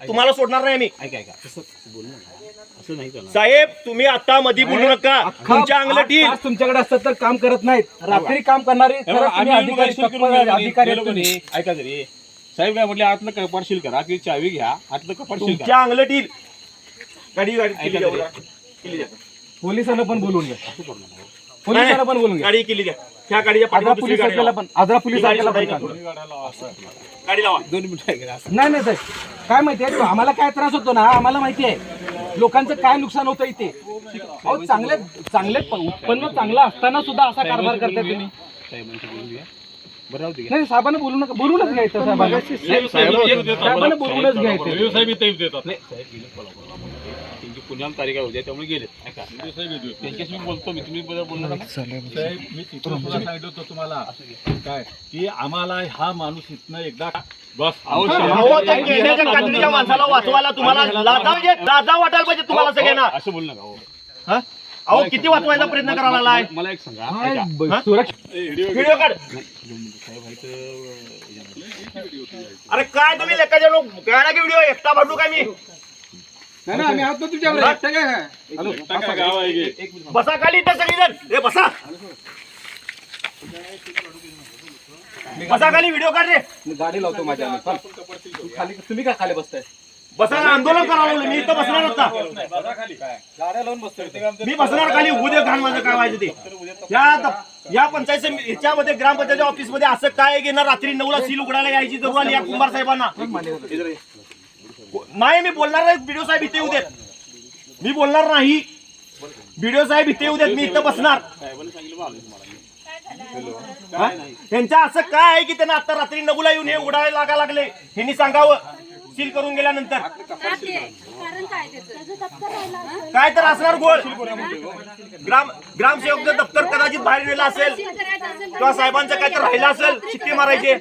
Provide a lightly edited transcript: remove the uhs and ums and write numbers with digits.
तुम्हाला सोडणार नाही मी. ऐका तसं बोलू नका, असं नाही करणार साहेब तुम्ही आता मध्ये बोलू नका. तुमच्या अंगलटी तुमच्याकडे असतात तर काम करत नाहीत, रात्री काम करणारे अधिकारी. ऐका तरी साहेब काय म्हटले, आतलं कपाट सील करा की चावी घ्या, आतलं कपाट सील करा. तुमच्या अंगलटी गाडी केली पोलिसांना पण बोलून घ्या, पोलिसांना पण बोलून घ्या. गाडी केली द्या. ह्या गाडीच्या आजरा पाठीवर दुसरी पोलीस गाडी आपल्याला लावा. पण आजरा पोलीस आपल्याला पण सांगा. गाडी लावा. 2 मिनिटं ऐका असं. नाही नाही साहेब, काय माहितीये आम्हाला काय त्रास होतो ना, आम्हाला माहिती आहे लोकांचं काय नुकसान होतं इथे. अहो चांगले उत्पन्न चांगलं असताना सुद्धा असा कारभार करताय तुम्ही. साहेबांशी बोलून घ्या. बरं राहू दे. नाही साहेबांना बोलू नका, बोलूनच घ्यायचं साहेबांना, साहेबांना बोलूनच घ्यायचं. साहेब गेले कोल्हापूरला. त्यांची पुण्याला तारीख आहे उद्या, त्यामुळे गेले. ऐका त्यांच्याशी मी बोलतो, मी तुम्ही बोलणार ना. साहेब मी तिथून सांगितलं होतं तुम्हाला काय की आम्हाला हा माणूस इथनं एकदा बस अहो, त्या गेंड्याच्या कातडीच्या माणसाला वाचवायला तुम्हाला लाजा वाटायला पाहिजे तुम्हाला सगळ्यांना. असं बोलू नका. हा? अहो किती वाचवायचा प्रयत्न करायला लागलाय. मला एक सांगा, हा, सुरक्षा व्हिडिओ काढ. साहेब अरे काय तुम्ही लेखाच्या लोक काढा की व्हिडिओ. एकटा भांडू काय मी. नाही आम्ही आहोत ना तुमच्यावर. एकटं काय? हॅलो, गाव आहे बसा खाली इथं सगळीजण. रे बसा बसा खाली. व्हिडिओ काढ रे. मी गाडी लावतो माझ्या खाली. तुम्ही काय खाली बसताय? बसा. आंदोलन करावं लागलं. मी इथं बसणार होता. गाड्या लावून बसतोय. मी बसणार खाली. उद्या घाण माझं काय व्हायचं ते. या पंचायत समिती ह्याच्यामध्ये ग्रामपंचायत ऑफिस मध्ये असं काय घेणार. रात्री 9ला सील उघडायला यायची जरूर आली या कुंभार साहेबांना. नाही मी बोलणार नाही. व्हिडिओ साहेब इथे येऊ देत. मी बोलणार नाही. व्हिडिओ साहेब इथे येऊ देत. मी इथं बसणार. त्यांच्या असं काय आहे की त्यांना आता रात्री 9ला येऊन हे उघडायला लागा लागले. ह्यांनी सांगावं सील करून गेल्यानंतर. काय तर असणार गोळ. ग्रामसेवकचं दप्तर कदाचित बाहेर गेलं असेल किंवा साहेबांचं काय तर राहिलं असेल. शिक्के मारायचे.